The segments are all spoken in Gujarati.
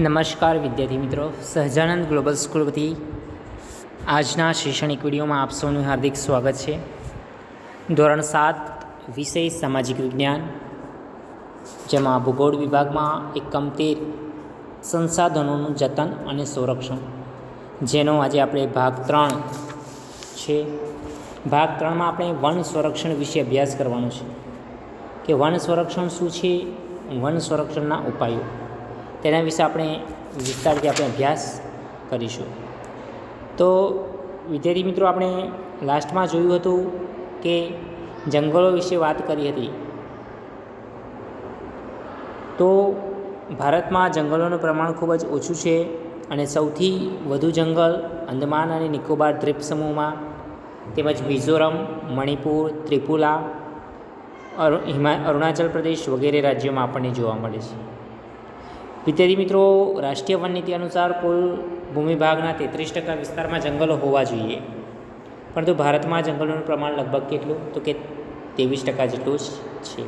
નમસ્કાર વિદ્યાર્થી મિત્રો, સહજાનંદ ગ્લોબલ સ્કૂલ વતી આજના શૈક્ષણિક વિડીયોમાં આપ સૌનું હાર્દિક સ્વાગત છે. ધોરણ 7 વિષય સામાજિક વિજ્ઞાન, જેમાં ભૂગોળ વિભાગમાં એકમ 13 સંસાધનોનું જતન અને સંરક્ષણ, જેનો આજે આપણે ભાગ 3 છે. ભાગ 3માં આપણે વન સંરક્ષણ વિશે અભ્યાસ કરવાનો છે કે વન સંરક્ષણ શું છે, વન સંરક્ષણના ઉપાયો, તેના વિશે આપણે વિસ્તારથી અભ્યાસ કરીશું. તો વિદ્યાર્થી મિત્રો, આપણે લાસ્ટમાં જોયું હતું કે જંગલો વિશે વાત કરી હતી. તો ભારતમાં જંગલોનું પ્રમાણ ખૂબ જ ઓછું છે અને સૌથી વધુ જંગલ અંદમાન અને નિકોબાર દ્વીપ સમૂહમાં, તેમજ મિઝોરમ, મણિપુર, ત્રિપુરા, અરુણાચલ પ્રદેશ વગેરે રાજ્યોમાં આપણને જોવા મળે છે. વિદ્યાર્થી મિત્રો, રાષ્ટ્રીય વન નીતિ અનુસાર કુલ ભૂમિભાગના 33% વિસ્તારમાં જંગલો હોવા જોઈએ, પરંતુ ભારતમાં જંગલોનું પ્રમાણ લગભગ કેટલું, તો કે 23% જેટલું જ છે.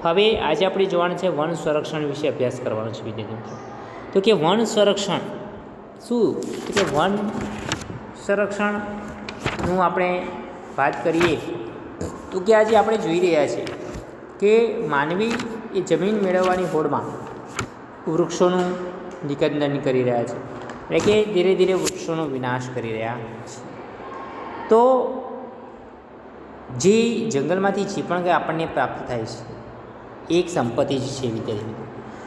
હવે આજે આપણે જોવાનું છે વન સંરક્ષણ વિશે અભ્યાસ કરવાનો છે વિદ્યાર્થી મિત્રો. તો કે વન સંરક્ષણ શું, તો કે વન સંરક્ષણનું આપણે વાત કરીએ તો કે આજે આપણે જોઈ રહ્યા છીએ કે માનવી એ જમીન મેળવવાની હોડમાં વૃક્ષોનું નિકંદન કરી રહ્યા છે, એટલે કે ધીરે ધીરે વૃક્ષોનો વિનાશ કરી રહ્યા છે. તો જે જંગલમાંથી જે પણ કંઈ આપણને પ્રાપ્ત થાય છે એક સંપત્તિ જ છે વિદ્યાર્થી મિત્રો.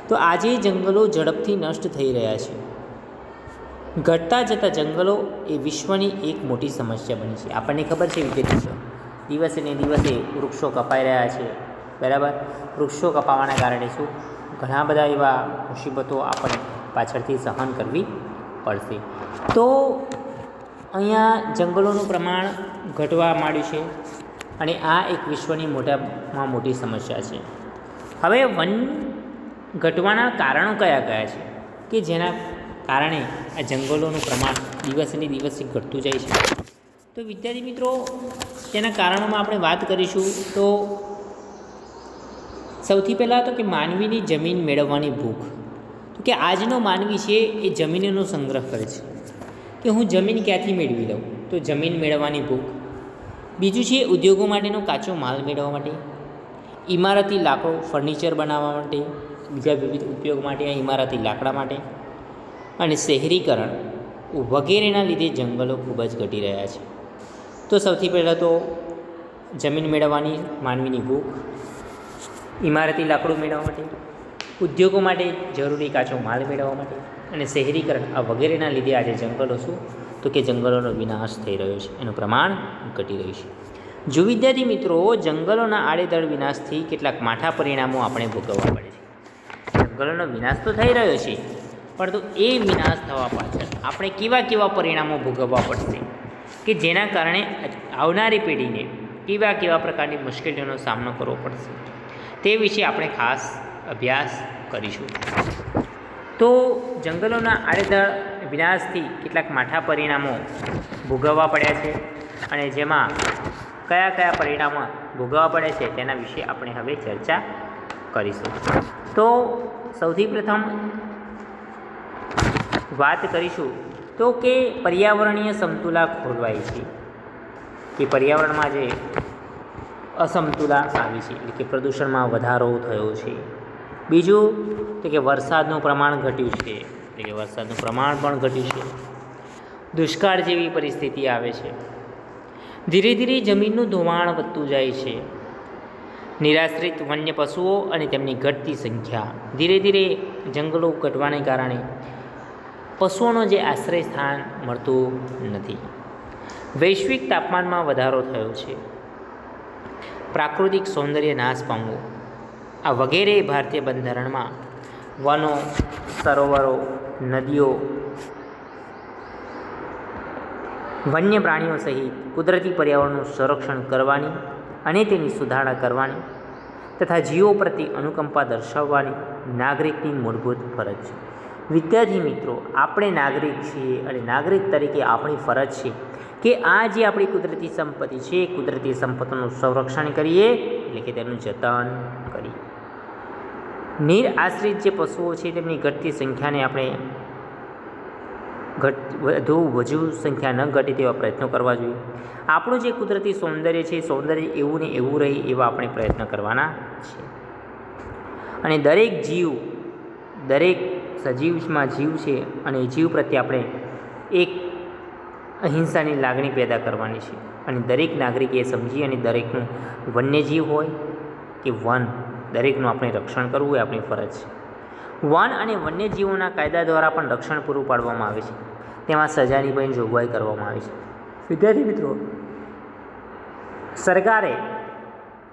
તો આજે જંગલો ઝડપથી નષ્ટ થઈ રહ્યા છે. ઘટતા જતા જંગલો એ વિશ્વની એક મોટી સમસ્યા બની છે. આપણને ખબર છે વિદ્યાર્થી મિત્રો, દિવસે ને દિવસે વૃક્ષો કપાઈ રહ્યા છે, બરાબર. વૃક્ષો કપાવાના કારણે શું, ઘણા બધા એવા મુસીબતો આપણે પાછળથી સહન કરવી પડશે. તો અહીંયા જંગલોનું પ્રમાણ ઘટવા માંડ્યું છે અને આ એક વિશ્વની મોટામાં મોટી સમસ્યા છે. હવે વન ઘટવાના કારણો કયા કયા છે કે જેના કારણે આ જંગલોનું પ્રમાણ દિવસેને દિવસે ઘટતું જાય છે? તો વિદ્યાર્થી મિત્રો, તેના કારણોમાં આપણે વાત કરીશું. તો સૌથી પહેલાં તો કે માનવીની જમીન મેળવવાની ભૂખ. તો કે આજનો માનવી છે એ જમીનનો સંગ્રહ કરે છે કે હું જમીન ક્યાંથી મેળવી લઉં, તો જમીન મેળવવાની ભૂખ. બીજું છે ઉદ્યોગો માટેનો કાચો માલ મેળવવા માટે, ઇમારતી લાકડો ફર્નિચર બનાવવા માટે, બીજા વિવિધ ઉપયોગ માટે આ ઇમારતી લાકડા માટે, અને શહેરીકરણ વગેરેના લીધે જંગલો ખૂબ જ ઘટી રહ્યા છે. તો સૌથી પહેલાં તો જમીન મેળવવાની માનવીની ભૂખ, ઇમારતી લાકડું મેળવવા માટે, ઉદ્યોગો માટે જરૂરી કાચો માલ મેળવવા માટે, અને શહેરીકરણ આ વગેરેના લીધે આજે જંગલો શું, તો કે જંગલોનો વિનાશ થઈ રહ્યો છે, એનું પ્રમાણ ઘટી રહ્યું છે. જો વિદ્યાર્થી મિત્રો, જંગલોના આડેધડ વિનાશથી કેટલાક માઠા પરિણામો આપણે ભોગવવા પડે છે. જંગલોનો વિનાશ તો થઈ રહ્યો છે, પરંતુ એ વિનાશ થવા પાછળ આપણે કેવા કેવા પરિણામો ભોગવવા પડશે કે જેના કારણે આવનારી પેઢીને કેવા કેવા પ્રકારની મુશ્કેલીઓનો સામનો કરવો પડશે, તે વિશે આપણે ખાસ અભ્યાસ કરીશું. તો જંગલોના આડેધડ વિનાશથી કેટલાક માઠા પરિણામો ભોગવવા પડ્યા છે અને જેમાં કયા કયા પરિણામો ભોગવવા પડે છે તેના વિશે આપણે હવે ચર્ચા કરીશું. તો સૌથી પ્રથમ વાત કરીશું તો કે પર્યાવરણીય સમતુલા ખોરવાય છે, કે પર્યાવરણમાં જે અસમતુલા આવી છે, એટલે કે પ્રદૂષણમાં વધારો થયો છે. બીજું તો કે વરસાદનું પ્રમાણ ઘટ્યું છે, એટલે કે વરસાદનું પ્રમાણ પણ ઘટ્યું છે. દુષ્કાળ જેવી પરિસ્થિતિ આવે છે. ધીરે ધીરે જમીનનું ધોવાણ વધતું જાય છે. નિરાશ્રિત વન્ય પશુઓ અને તેમની ઘટતી સંખ્યા, ધીરે ધીરે જંગલો ઘટવાને કારણે પશુઓનો જે આશ્રય સ્થાન મળતું નથી. વૈશ્વિક તાપમાનમાં વધારો થયો છે. પ્રાકૃતિક સૌંદર્ય નાશ પામવું, આ વગેરે ભારતીય બંધારણમાં વનો, સરોવરો, નદીઓ, વન્ય પ્રાણીઓ સહિત કુદરતી પર્યાવરણનું સંરક્ષણ કરવાની અને તેની સુધારણા કરવાની તથા જીવો પ્રત્યે અનુકંપા દર્શાવવાની નાગરિકની મૂળભૂત ફરજ છે. વિદ્યાર્થી મિત્રો, આપણે નાગરિક છીએ અને નાગરિક તરીકે આપણી ફરજ છે કે આ જે આપણી કુદરતી સંપત્તિ છે, કુદરતી સંપત્તિનું સંરક્ષણ કરીએ, એટલે કે તેનું જતન કરીએ. નીર આશ્રિત જે પશુઓ છે તેમની ઘટતી સંખ્યાને આપણે વધુ સંખ્યા ન ઘટે તેવા પ્રયત્નો કરવા જોઈએ. આપણું જે કુદરતી સૌંદર્ય છે સૌંદર્ય એવું ને એવું રહે એવા આપણે પ્રયત્ન કરવાના છે. અને દરેક સજીવમાં જીવ છે અને જીવ પ્રત્યે આપણે એક અહિંસાની લાગણી પેદા કરવાની છે. અને દરેક નાગરિકે એ સમજી અને દરેકનું વન્યજીવ હોય કે વન દરેકનું આપણે રક્ષણ કરવું એ આપણી ફરજ છે. વન અને વન્યજીવોના કાયદા દ્વારા પણ રક્ષણ પૂરું પાડવામાં આવે છે. તેમાં સજાની પણ જોગવાઈ કરવામાં આવી છે. વિદ્યાર્થી મિત્રો, સરકારે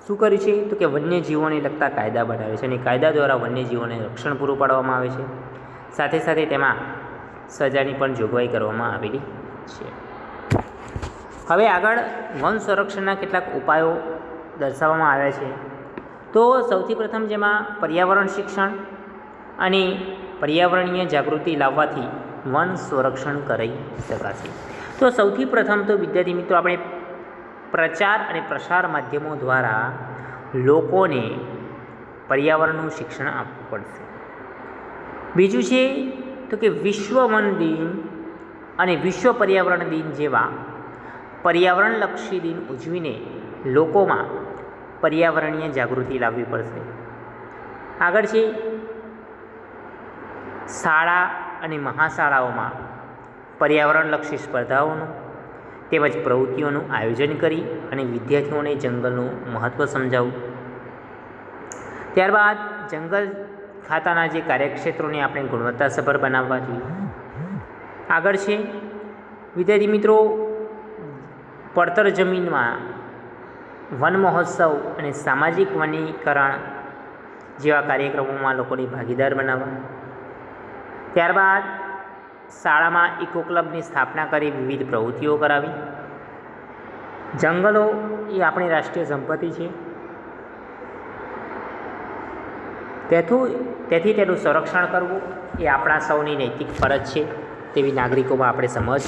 શું કર્યું છે તો કે વન્યજીવોને લગતા કાયદા બનાવે છે અને કાયદા દ્વારા વન્યજીવોને રક્ષણ પૂરું પાડવામાં આવે છે. સાથે સાથે તેમાં સજાની પણ જોગવાઈ કરવામાં આવેલી છે. હવે આગળ વન સંરક્ષણના કેટલાક ઉપાયો દર્શાવવામાં આવ્યા છે. તો સૌથી પ્રથમ જેમાં પર્યાવરણ શિક્ષણ અને પર્યાવરણીય જાગૃતિ લાવવાથી વન સંરક્ષણ કરી શકાશે. તો સૌથી પ્રથમ તો વિદ્યાર્થી મિત્રો આપણે પ્રચાર અને પ્રસાર માધ્યમો દ્વારા લોકોને પર્યાવરણનું શિક્ષણ આપવું પડશે. બીજું છે તો કે વિશ્વ વન દિન અને વિશ્વ પર્યાવરણ દિન જેવા પર્યાવરણલક્ષી દિન ઉજવીને લોકોમાં પર્યાવરણીય જાગૃતિ લાવવી પડશે. આગળ છે શાળા અને મહાશાળાઓમાં પર્યાવરણલક્ષી સ્પર્ધાઓનું તેમજ પ્રવૃત્તિઓનું આયોજન કરી અને વિદ્યાર્થીઓને જંગલનું મહત્ત્વ સમજાવવું. ત્યારબાદ જંગલ ખાતાના જે કાર્યક્ષેત્રોને આપણે ગુણવત્તાસભર બનાવવા જોઈએ. આગળ છે વિદ્યાર્થી મિત્રો પડતર જમીનમાં વન મહોત્સવ અને સામાજિક વનીકરણ જેવા કાર્યક્રમોમાં લોકોને ભાગીદાર બનાવવા. ત્યારબાદ શાળામાં ઇકો ક્લબની સ્થાપના કરી વિવિધ પ્રવૃત્તિઓ કરાવી. જંગલો એ આપણી રાષ્ટ્રીય સંપત્તિ છે, તેથી તેનું સંરક્ષણ કરવું એ આપણા સૌની નૈતિક ફરજ છે તેવી નાગરિકોમાં આપણે સમજ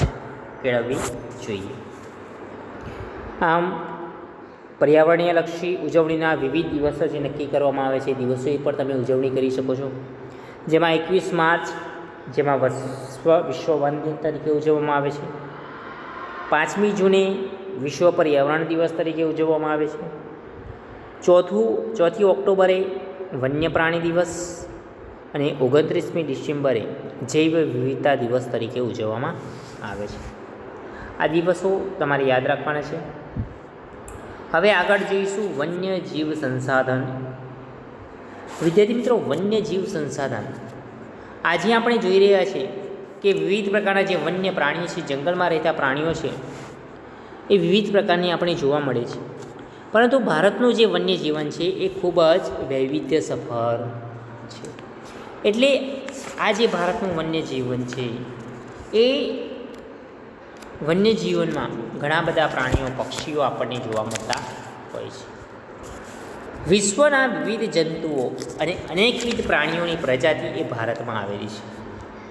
કેળવવી જોઈએ. આમ પર્યાવરણીયલક્ષી ઉજવણીના વિવિધ દિવસો જે નક્કી કરવામાં આવે છે દિવસો પર તમે ઉજવણી કરી શકો છો. જેમાં 21 માર્ચ જેમાં વિશ્વ વન દિન તરીકે ઉજવવામાં આવે છે. 5મી જૂને વિશ્વ પર્યાવરણ દિવસ તરીકે ઉજવવામાં આવે છે. 4 ઓક્ટોબરે વન્ય પ્રાણી દિવસ અને 29મી ડિસેમ્બરે જૈવ વિવિધતા દિવસ તરીકે ઉજવવામાં આવે છે. આ દિવસો તમારે યાદ રાખવાના છે. હવે આગળ જોઈશું વન્યજીવ સંસાધન. વિદ્યાર્થી મિત્રો, વન્યજીવ સંસાધન આજે આપણે જોઈ રહ્યા છીએ કે વિવિધ પ્રકારના જે વન્ય પ્રાણીઓ છે, જંગલમાં રહેતા પ્રાણીઓ છે, એ વિવિધ પ્રકારની આપણે જોવા મળે છે. પરંતુ ભારતનું જે વન્યજીવન છે એ ખૂબ જ વૈવિધ્યસભર છે. એટલે આ જે ભારતનું વન્યજીવન છે એ વન્યજીવનમાં ઘણા બધા પ્રાણીઓ પક્ષીઓ આપણને જોવા મળતા હોય છે. વિશ્વના વિવિધ જંતુઓ અને અનેકવિધ પ્રાણીઓની પ્રજાતિ એ ભારતમાં આવેલી છે.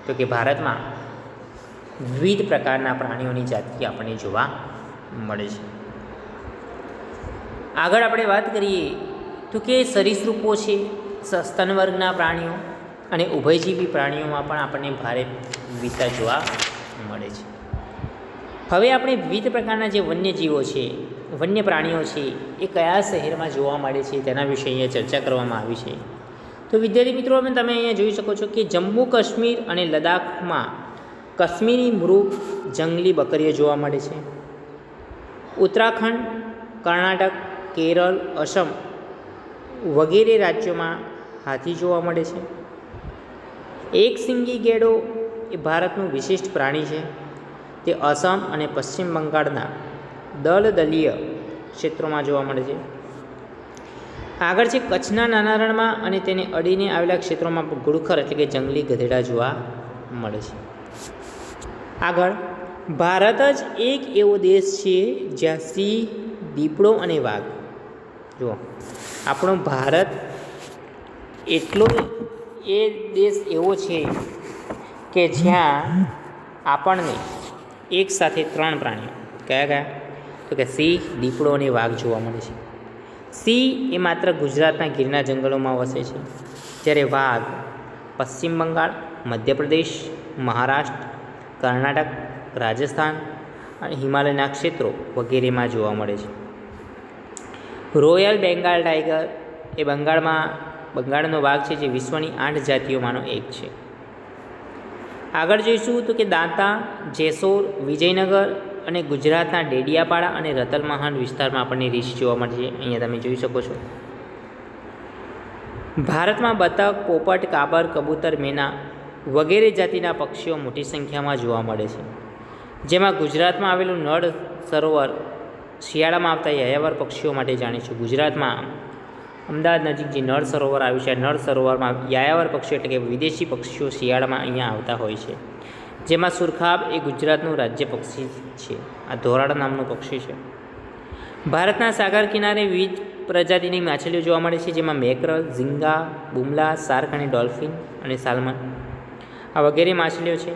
તો કે ભારતમાં વિવિધ પ્રકારના પ્રાણીઓની જાતિ આપણને જોવા મળે છે. આગળ આપણે વાત કરીએ તો કે સરીસૃપો છે, સસ્તન વર્ગના પ્રાણીઓ અને ઉભયજીવી પ્રાણીઓમાં પણ આપણને ભારે વિવિધતા જોવા મળે છે. હવે આપણે વિવિધ પ્રકારના જે વન્યજીવો છે, વન્ય પ્રાણીઓ છે એ કયા શહેરમાં જોવા મળે છે તેના વિશે અહીંયા ચર્ચા કરવામાં આવી છે. તો વિદ્યાર્થી મિત્રો, તમે અહીંયા જોઈ શકો છો કે જમ્મુ કાશ્મીર અને લદ્દાખમાં કાશ્મીરી મૃગ જંગલી બકરીઓ જોવા મળે છે. ઉત્તરાખંડ, કર્ણાટક, કેરળ, અસમ વગેરે રાજ્યોમાં હાથી જોવા મળે છે. એક શીંગી ગેંડો એ ભારતનું વિશિષ્ટ પ્રાણી છે. તે અસમ અને પશ્ચિમ બંગાળના દલદલીય ક્ષેત્રોમાં જોવા મળે છે. આગળ છે કચ્છના નાના રણમાં અને તેને અડીને આવેલા ક્ષેત્રોમાં ઘુડખર એટલે કે જંગલી ગધેડા જોવા મળે છે. આગળ ભારત જ એક એવો દેશ છે જ્યાં સિંહ, દીપડો અને વાઘ, જુઓ આપણો ભારત એટલો એ દેશ એવો છે કે જ્યાં આપણને એક સાથે 3 પ્રાણીઓ કયા તો કે સિંહ, દીપડો અને વાઘ જોવા મળે છે. સિંહ એ માત્ર ગુજરાતના ગીરના જંગલોમાં વસે છે. જ્યારે વાઘ પશ્ચિમ બંગાળ, મધ્યપ્રદેશ, મહારાષ્ટ્ર, કર્ણાટક, રાજસ્થાન અને હિમાલયના ક્ષેત્રો વગેરેમાં જોવા મળે છે. રોયલ બેંગાલ ટાઈગર એ બંગાળનો વાઘ છે, જે વિશ્વની 8 જાતિઓમાંનો એક છે. આગળ જોઈશું તો કે દાંતા, જેસોર, વિજયનગર અને ગુજરાતના ડેડિયાપાડા અને રતલમહાલ વિસ્તારમાં આપણને રીંછ જોવા મળે છે. અહીંયા તમે જોઈ શકો છો. ભારતમાં બતક, પોપટ, કાબર, કબૂતર, મેના વગેરે જાતિના પક્ષીઓ મોટી સંખ્યામાં જોવા મળે છે. જેમાં ગુજરાતમાં આવેલું નળ સરોવર શિયાળામાં આવતા યાયાવર પક્ષીઓ માટે જાણીશું. ગુજરાતમાં અમદાવાદ નજીક જે નળ સરોવર આવ્યું છે, નળ સરોવરમાં યાયાવર પક્ષીઓ એટલે કે વિદેશી પક્ષીઓ શિયાળામાં અહીંયા આવતા હોય છે. જેમાં સુરખાબ એ ગુજરાતનું રાજ્ય પક્ષી છે. આ ધોરાડ નામનું પક્ષી છે. ભારતના સાગર કિનારે વિવિધ પ્રજાતિની માછલીઓ જોવા મળે છે, જેમાં મેકરલ, ઝીંગા, બુમલા, શાર્ક અને ડોલ્ફિન અને સાલ્મન આ વગેરે માછલીઓ છે.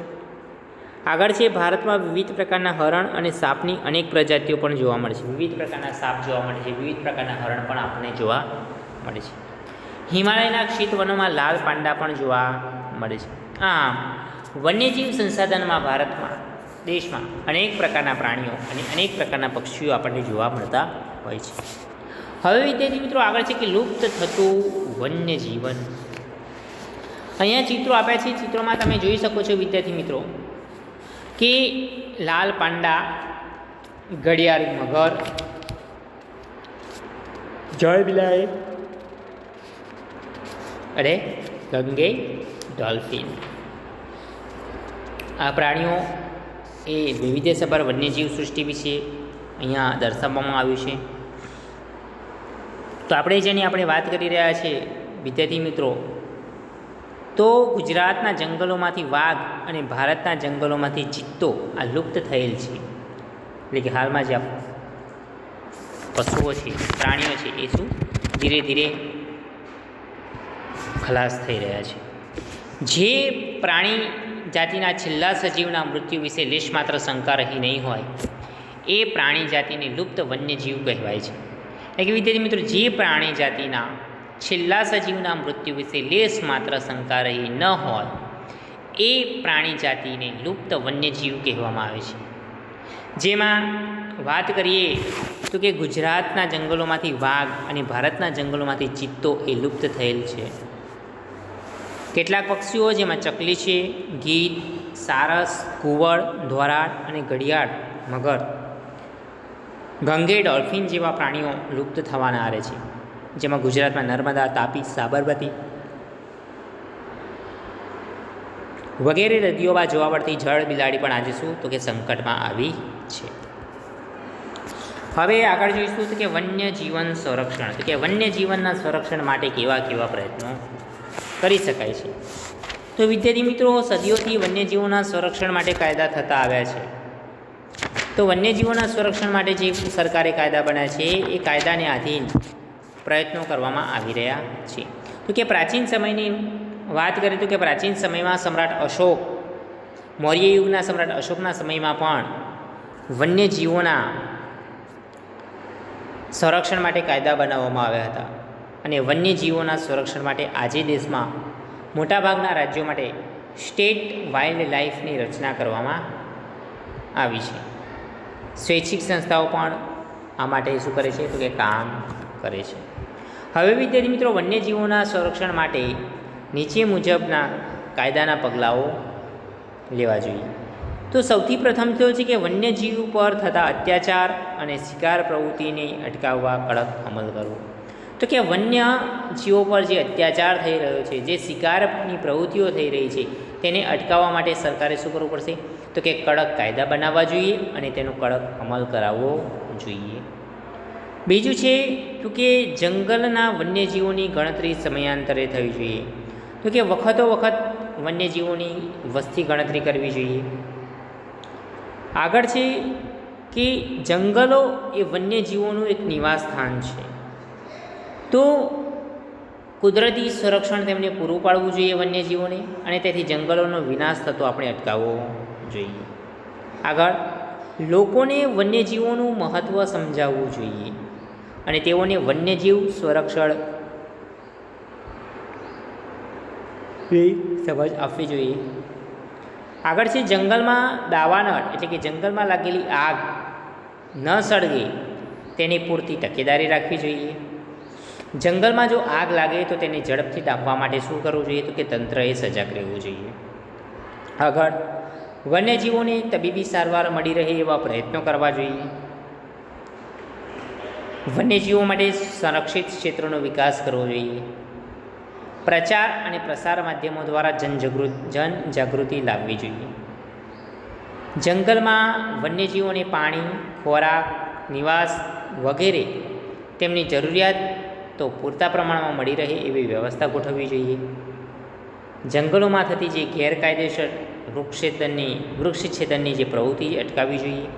આગળ છે ભારતમાં વિવિધ પ્રકારના હરણ અને સાપની અનેક પ્રજાતિઓ પણ જોવા મળે છે. વિવિધ પ્રકારના સાપ જોવા મળે છે, વિવિધ પ્રકારના હરણ પણ આપણને જોવા મળે છે. હિમાલયના ક્ષિતવનોમાં લાલ પાંડા પણ જોવા મળે છે. આમ વન્યજીવ સંસાધનમાં ભારતમાં દેશમાં અનેક પ્રકારના પ્રાણીઓ અને અનેક પ્રકારના પક્ષીઓ આપણને જોવા મળતા હોય છે. હવે વિદ્યાર્થી મિત્રો આગળ છે કે લુપ્ત થતું વન્યજીવન. અહીંયા ચિત્રો આપ્યા છે. ચિત્રોમાં તમે જોઈ શકો છો વિદ્યાર્થી મિત્રો કે લાલ પાંડા, ઘડિયાળી મગર, જળ બિલાડી અને ગંગે ડોલ્ફિન આ પ્રાણીઓ એ વૈવિધ્યસભર વન્યજીવ સૃષ્ટિ વિશે અહીંયા દર્શાવવામાં આવ્યું છે. તો જેની આપણે વાત કરી રહ્યા છીએ વિદ્યાર્થી મિત્રો, તો ગુજરાતના જંગલોમાંથી વાઘ અને ભારતના જંગલોમાંથી ચિત્તો આ લુપ્ત થયેલ છે. એટલે કે હાલમાં જે પશુઓ છે, પ્રાણીઓ છે, એ શું ધીરે ધીરે ખલાસ થઈ રહ્યા છે. જે પ્રાણી જાતિના છેલ્લા સજીવના મૃત્યુ વિશે લેશ માત્ર શંકા રહી નહીં હોય એ પ્રાણી જાતિને લુપ્ત વન્યજીવ કહેવાય છે. એટલે કે વિદ્યાર્થી મિત્રો, જે પ્રાણી જાતિના છેલ્લા સજીવના મૃત્યુ વિશે લેશ માત્ર શંકા રહી ન હોય એ પ્રાણી જાતિને લુપ્ત વન્યજીવ કહેવામાં આવે છે. જેમાં વાત કરીએ તો કે ગુજરાતના જંગલોમાંથી વાઘ અને ભારતના જંગલોમાંથી ચિત્તો એ લુપ્ત થયેલ છે. કેટલાક પક્ષીઓ જેમાં ચકલી છે, ગીધ, સારસ, ઘુવડ, ધોરાડ અને ઘડિયાળ મગર, ગંગે ડોલ્ફિન જેવા પ્રાણીઓ લુપ્ત થવાના આરે છે. જેમાં ગુજરાતમાં નર્મદા, તાપી, સાબરમતી વગેરે નદીઓમાં જોવા મળતી જળ બિલાડી પણ આજે શું તો કે સંકટમાં આવી છે. હવે આગળ જોઈશું તો કે વન્યજીવન સંરક્ષણ. તો કે વન્યજીવનના સંરક્ષણ માટે કેવા કેવા પ્રયત્નો કરી શકાય છે. તો વિદ્યાર્થી મિત્રો, સદીઓથી વન્યજીવોના સંરક્ષણ માટે કાયદા થતા આવ્યા છે. તો વન્યજીવોના સંરક્ષણ માટે જે સરકારે કાયદા બનાવ્યા છે એ કાયદાને આધીન પ્રયત્નો કરવામાં આવી રહ્યા છે. તો કે પ્રાચીન સમયની વાત કરીએ તો કે પ્રાચીન સમયમાં સમ્રાટ અશોક, મૌર્ય યુગના સમ્રાટ અશોકના સમયમાં પણ વન્યજીવોના સંરક્ષણ માટે કાયદા બનાવવામાં આવ્યા હતા. અને વન્યજીવોના સંરક્ષણ માટે આજે દેશમાં મોટાભાગના રાજ્યો માટે સ્ટેટ વાઇલ્ડ લાઈફની રચના કરવામાં આવી છે. સ્વૈચ્છિક સંસ્થાઓ પણ આ માટે શું કરે છે તો કે કામ કરે છે. હવે વિદ્યાર્થી મિત્રો, વન્યજીવોના સંરક્ષણ માટે નીચે મુજબના કાયદાના પગલાઓ લેવા જોઈએ. તો સૌથી પ્રથમ તો છે કે વન્યજીવ પર થતા અત્યાચાર અને શિકાર પ્રવૃત્તિને અટકાવવા કડક અમલ કરવો. તો કે વન્ય જીવો પર જે અત્યાચાર થઈ રહ્યો છે, જે શિકારની પ્રવૃત્તિઓ થઈ રહી છે, તેને અટકાવવા માટે સરકારે શું કરવું પડશે તો કે કડક કાયદા બનાવવા જોઈએ અને તેનો કડક અમલ કરાવવો જોઈએ. બીજું છે તો કે જંગલના વન્યજીવોની ગણતરી સમયાંતરે થવી જોઈએ. તો કે વખતો વખત વન્યજીવોની વસ્તી ગણતરી કરવી જોઈએ. આગળ છે કે જંગલો એ વન્યજીવોનું એક નિવાસ સ્થાન છે. તો કુદરતી સંરક્ષણ તેમને પૂરું પાડવું જોઈએ વન્યજીવોને, અને તેથી જંગલોનો વિનાશ થતો આપણે અટકાવવો જોઈએ. આગળ લોકોને વન્યજીવોનું મહત્ત્વ સમજાવવું જોઈએ અને તેઓને વન્યજીવ સંરક્ષણ એ સમજ આપવી જોઈએ. આગળ છે જંગલમાં દાવાનળ એટલે કે જંગલમાં લાગેલી આગ ન સળગે તેની પૂરતી તકેદારી રાખવી જોઈએ. જંગલમાં જો આગ લાગે તો તેને ઝડપથી ડામવા માટે શું કરવું જોઈએ? તો કે તંત્રએ સજાગ રહેવું જોઈએ. આગળ વન્યજીવોને તબીબી સારવાર મળી રહે એવા પ્રયત્નો કરવા જોઈએ. વન્યજીવો માટે સંરક્ષિત ક્ષેત્રોનો વિકાસ કરવો જોઈએ. પ્રચાર અને પ્રસાર માધ્યમો દ્વારા જનજાગૃતિ લાવવી જોઈએ. જંગલમાં વન્યજીવોને પાણી, ખોરાક, નિવાસ વગેરે તેમની જરૂરિયાત તો પૂરતા પ્રમાણમાં મળી રહે એવી વ્યવસ્થા ગોઠવવી જોઈએ. જંગલોમાં થતી જે ગેરકાયદેસર વૃક્ષછેદનની જે પ્રવૃત્તિ અટકાવવી જોઈએ.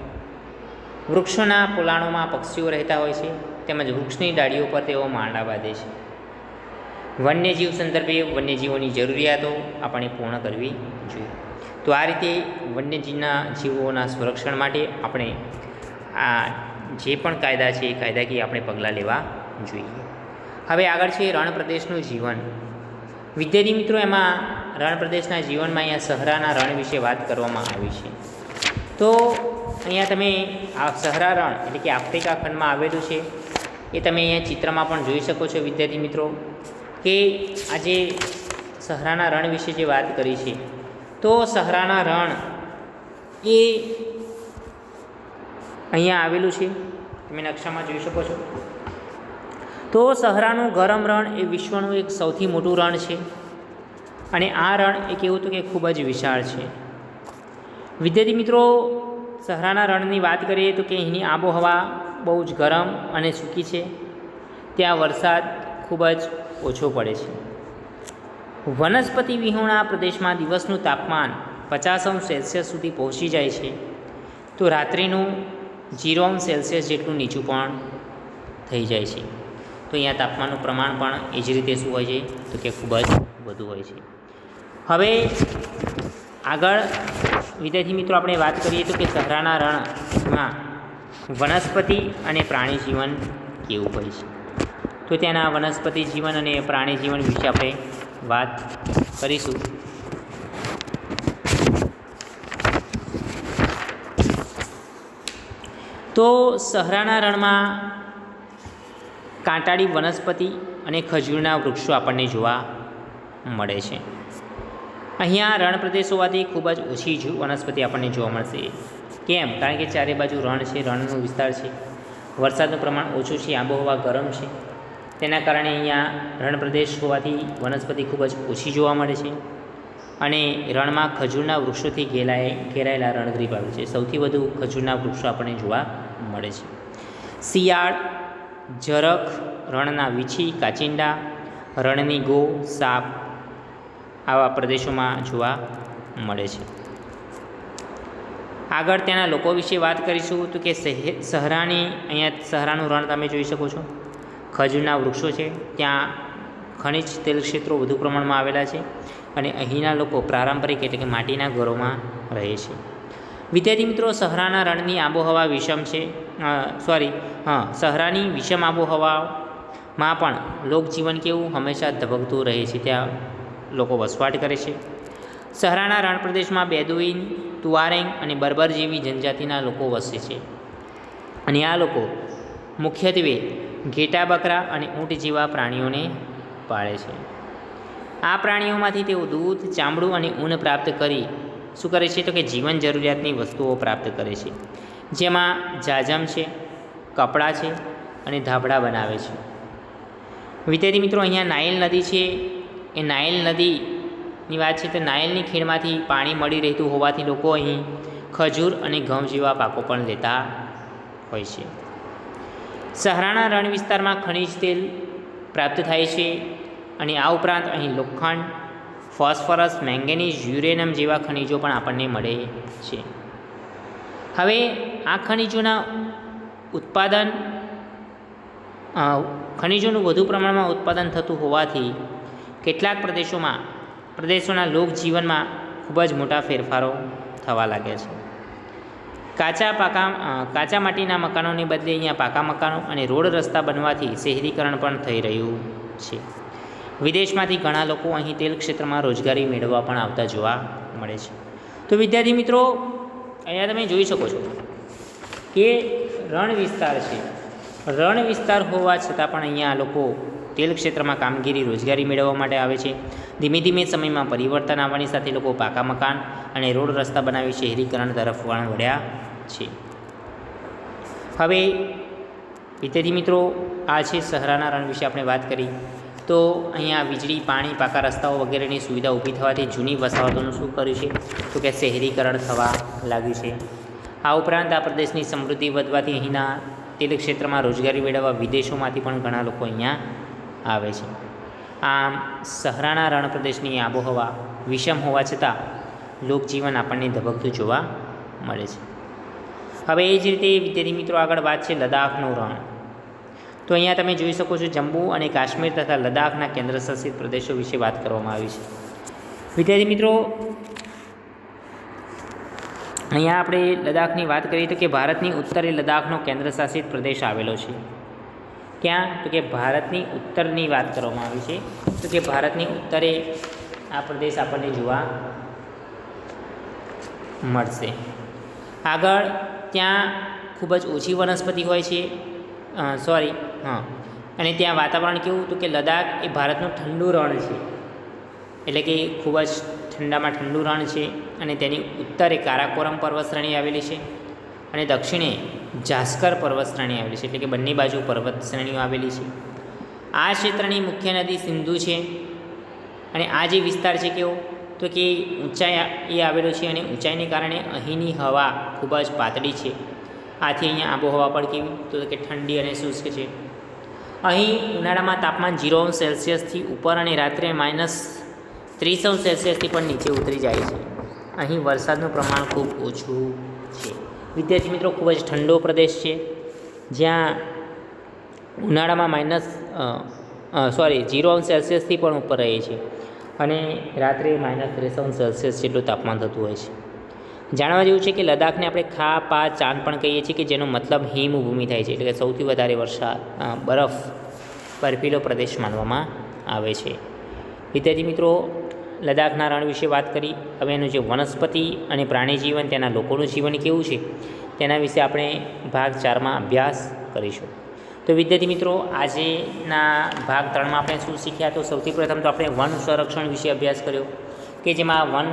વૃક્ષોના પોલાણોમાં પક્ષીઓ રહેતા હોય છે, તેમજ વૃક્ષની ડાળીઓ પર તેઓ માંડા બાંધે છે. વન્યજીવ સંદર્ભે વન્યજીવોની જરૂરિયાતો આપણે પૂર્ણ કરવી જોઈએ. તો આ રીતે જીવોના સંરક્ષણ માટે આપણે આ જે પણ કાયદા છે એ કાયદાકીય આપણે પગલાં લેવા જોઈએ. હવે આગળ છે રણ પ્રદેશનું જીવન. વિદ્યાર્થી મિત્રો, એમાં રણ પ્રદેશના જીવનમાં અહીંયા સહરાના રણ વિશે વાત કરવામાં આવી છે. તો અહીંયા તમે આ સહરા રણ એટલે કે આફ્રિકા ખંડમાં આવેલું છે એ તમે અહીંયા ચિત્રમાં પણ જોઈ શકો છો વિદ્યાર્થી મિત્રો, કે આજે સહરાના રણ વિશે જે વાત કરી છે, તો સહરાના રણ એ અહીંયા આવેલું છે, તમે નકશામાં જોઈ શકો છો. તો સહરાનું ગરમ રણ એ વિશ્વનું એક સૌથી મોટું રણ છે અને આ રણ એક એવું હતું કે ખૂબ જ વિશાળ છે. વિદ્યાર્થી મિત્રો, સહરાના રણની વાત કરીએ તો કે અહીંની આબોહવા બહુ જ ગરમ અને સૂકી છે. ત્યાં વરસાદ ખૂબ જ ઓછો પડે છે. વનસ્પતિ વિહોણા પ્રદેશમાં દિવસનું તાપમાન 50°C સુધી પહોંચી જાય છે, તો રાત્રિનું 0°C જેટલું નીચું પણ થઈ જાય છે. તો અહીંયા તાપમાનનું પ્રમાણ પણ એ જ રીતે શું હોય છે? તો કે ખૂબ જ વધુ હોય છે. હવે આગળ વિદ્યાર્થી મિત્રો આપણે વાત કરીએ તો કે સહરાના રણમાં વનસ્પતિ અને પ્રાણી જીવન કેવું હોય છે. તો ત્યાંના વનસ્પતિ જીવન અને પ્રાણી જીવન વિશે આપણે વાત કરીશું. તો સહરાના રણમાં કાંટાળી વનસ્પતિ અને ખજૂરના વૃક્ષો આપણને જોવા મળે છે. અહીંયા રણ પ્રદેશ હોવાથી ખૂબ જ ઓછી વનસ્પતિ આપણને જોવા મળશે. કેમ? કારણ કે ચારે બાજુ રણ છે, રણનો વિસ્તાર છે, વરસાદનું પ્રમાણ ઓછું છે, આબોહવા ગરમ છે. તેના કારણે અહીંયા રણ પ્રદેશ હોવાથી વનસ્પતિ ખૂબ જ ઓછી જોવા મળે છે અને રણમાં ખજૂરના વૃક્ષોથી ઘેરાયેલા રણદ્વીપ આવે છે. સૌથી વધુ ખજૂરના વૃક્ષો આપણને જોવા મળે છે. શિયાળ, ઝરખ, રણના વીછી, કાચિંડા, રણની ગો, સાપ આવા પ્રદેશોમાં જોવા મળે છે. આગળ ત્યાંના લોકો વિશે વાત કરીશું તો કે અહીંયા સહરાનું રણ તમે જોઈ શકો છો. ખજૂરના વૃક્ષો છે, ત્યાં ખનિજ તેલ ક્ષેત્રો વધુ પ્રમાણમાં આવેલા છે અને અહીંના લોકો પારંપરિક એટલે કે માટીના ઘરોમાં રહે છે. વિદ્યાર્થી મિત્રો, સહરાના રણની આબોહવા સહરાની વિષમ આબોહવામાં પણ લોકજીવન કેવું હંમેશા ધબકતું રહે છે. ત્યાં લોકો વસવાટ કરે છે. સહરાના રણ પ્રદેશમાં બેદુઈન, તુઆરેંગ અને બર્બર જેવી જનજાતિના લોકો વસે છે અને આ લોકો મુખ્યત્વે ઘેટા, બકરા અને ઊંટ જેવા પ્રાણીઓને પાળે છે. આ પ્રાણીઓમાંથી તેઓ દૂધ, ચામડું અને ઊન પ્રાપ્ત કરી શું કરે છે? તો કે જીવન જરૂરિયાતની વસ્તુઓ પ્રાપ્ત કરે છે, જેમાં જાજમ છે, કપડાં છે અને ધાબળા બનાવે છે. વિદ્યાર્થી મિત્રો, અહીંયા નાઇલ નદી છે. એ નાઇલ નદીની વાત છે તો નાઇલની ખીણમાંથી પાણી મળી રહેતું હોવાથી લોકો અહીં ખજૂર અને ઘઉં જેવા પાકો પણ લેતા હોય છે. સહરાના રણ વિસ્તારમાં ખનિજ તેલ પ્રાપ્ત થાય છે અને આ ઉપરાંત અહીં લોખંડ, ફોસ્ફરસ, મેંગેનીઝ, યુરેનિયમ જેવા ખનિજો પણ આપણને મળે છે. હવે આ ખનિજોનું વધુ પ્રમાણમાં ઉત્પાદન થતું હોવાથી કેટલાક પ્રદેશોના લોકજીવનમાં ખૂબ જ મોટા ફેરફારો થવા લાગ્યા છે. કાચા માટીના મકાનોને બદલે અહીંયા પાકા મકાનો અને રોડ રસ્તા બનવાથી શહેરીકરણ પણ થઈ રહ્યું છે. વિદેશમાંથી ઘણા લોકો અહીં તેલ ક્ષેત્રમાં રોજગારી મેળવવા પણ આવતા જોવા મળે છે. તો વિદ્યાર્થી મિત્રો, અહીંયા તમે જોઈ શકો છો કે રણ વિસ્તાર છે. રણ વિસ્તાર હોવા છતાં પણ અહીંયા લોકો તેલ ક્ષેત્રમાં કામગીરી રોજગારી મેળવવા માટે આવે છે. ધીમે ધીમે સમયમાં પરિવર્તન આવવાની સાથે લોકો પાકા મકાન અને રોડ રસ્તા બનાવી શહેરીકરણ તરફ વળણ વળ્યા છે. હવે વિદ્યાર્થી મિત્રો, આ છે સહરાના રણ વિશે આપણે વાત કરી. તો અહીંયા વીજળી, પાણી, પાકા રસ્તાઓ વગેરેની સુવિધા ઊભી થવાથી જૂની વસાહતોનું શું કર્યું છે? તો કે શહેરીકરણ થવા લાગ્યું છે. આ ઉપરાંત આ પ્રદેશની સમૃદ્ધિ વધવાથી અહીંના તેલ ક્ષેત્રમાં રોજગારી મેળવવા વિદેશોમાંથી પણ ઘણા લોકો અહીંયા આવે છે. આમ સહરાના રણ પ્રદેશની આબોહવા વિષમ હોવા છતાં લોકજીવન આપણને ધબકતું જોવા મળે છે. હવે એ જ રીતે વિદ્યાર્થી મિત્રો આગળ વાત છે લદ્દાખનું રણ. તો અહીંયા તમે જોઈ શકો છો જમ્મુ અને કાશ્મીર તથા લદ્દાખના કેન્દ્રશાસિત પ્રદેશો વિશે વાત કરવામાં આવી છે. વિદ્યાર્થી મિત્રો, અહીંયા આપણે લદ્દાખની વાત કરીએ તો કે ભારતની ઉત્તરે લદ્દાખનો કેન્દ્રશાસિત પ્રદેશ આવેલો છે. ક્યાં? તો કે ભારતની ઉત્તરની વાત કરવામાં આવી છે. તો કે ભારતની ઉત્તરે આ પ્રદેશ આપણને જોવા મળશે. આગળ ત્યાં ખૂબ જ ઓછી વનસ્પતિ હોય છે. અને ત્યાં વાતાવરણ કેવું? તો કે લદ્દાખ એ ભારતનું ઠંડુ રણ છે, એટલે કે ખૂબ જ ઠંડામાં ઠંડુ રણ છે. અને તેની ઉત્તરે કારાકોરમ પર્વતશ્રેણી આવેલી છે અને દક્ષિણે જાસ્કર પર્વતશ્રેણી આવેલી છે, એટલે કે બંને બાજુ પર્વત શ્રેણીઓ આવેલી છે. આ ક્ષેત્રની મુખ્ય નદી સિંધુ છે. અને આ જે વિસ્તાર છે કેવો? તો કે ઊંચાઈ એ આવેલો છે અને ઊંચાઈને કારણે અહીંની હવા ખૂબ જ પાતળી છે. આથી અહીંયા આબોહવા પણ કેવી? તો કે ઠંડી અને શુષ્ક છે. અહીં ઉનાળામાં તાપમાન 0°C ઉપર અને રાત્રે -30°C પણ નીચે ઉતરી જાય છે. અહીં વરસાદનું પ્રમાણ ખૂબ ઓછું છે. વિદ્યાર્થી મિત્રો, ખૂબ જ ઠંડો પ્રદેશ છે, જ્યાં ઉનાળામાં 0°C પણ ઉપર રહે છે અને રાત્રે -30°C જેટલું તાપમાન થતું હોય છે. જાણવા જેવું છે કે લદ્દાખને આપણે ખા પા ચાંદ પણ કહીએ છીએ, કે જેનો મતલબ હિમભૂમિ થાય છે, એટલે કે સૌથી વધારે બરફીલો પ્રદેશ માનવામાં આવે છે. વિદ્યાર્થી મિત્રો, લદ્દાખના રણ વિશે વાત કરી. હવે એનું જે વનસ્પતિ અને પ્રાણી જીવન, તેના લોકોનું જીવન કેવું છે, તેના વિશે આપણે ભાગ 4માં અભ્યાસ કરીશું. તો વિદ્યાર્થી મિત્રો, આજેના ભાગ 3માં આપણે શું શીખ્યા? તો સૌથી પ્રથમ તો આપણે વન સંરક્ષણ વિશે અભ્યાસ કર્યો, કે જેમાં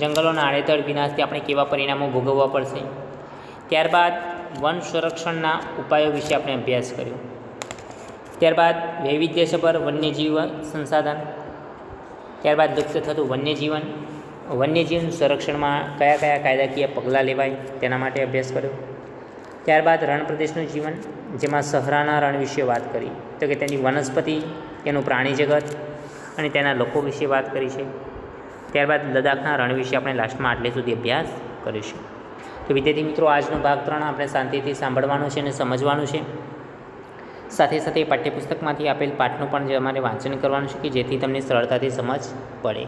જંગલોના આડેધડ વિનાશથી આપણે કેવા પરિણામો ભોગવવા પડશે. ત્યારબાદ વન સંરક્ષણના ઉપાયો વિશે આપણે અભ્યાસ કર્યો. ત્યારબાદ વૈવિધ્યસભર વન્યજીવ સંસાધન, ત્યારબાદ લુપ્ત થતું વન્યજીવન સંરક્ષણમાં કયા કયા કાયદાકીય પગલાં લેવાય તેના માટે અભ્યાસ કર્યો. ત્યારબાદ રણ પ્રદેશનું જીવન, જેમાં સહરાના રણ વિશે વાત કરી, તો કે તેની વનસ્પતિ, તેનું પ્રાણી જગત અને તેના લોકો વિશે વાત કરી છે. ત્યારબાદ લદ્દાખના રણ વિશે આપણે લાસ્ટમાં આટલે સુધી અભ્યાસ કરીશું. તો વિદ્યાર્થી મિત્રો, આજનો ભાગ 3 આપણે શાંતિથી સાંભળવાનો છે અને સમજવાનું છે. સાથે સાથે પાઠ્યપુસ્તકમાંથી આપેલ પાઠનું પણ અમારે વાંચન કરવાનું છે, કે જેથી તમને સરળતાથી સમજ પડે.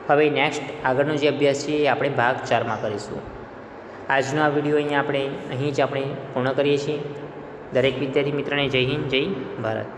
હવે નેક્સ્ટ આગળનો જે અભ્યાસ છે એ આપણે ભાગ 4માં કરીશું. આજનો આ વિડીયો અહીં જ આપણે પૂર્ણ કરીએ છીએ. દરેક વિદ્યાર્થી મિત્રને જય હિન્દ, જય ભારત.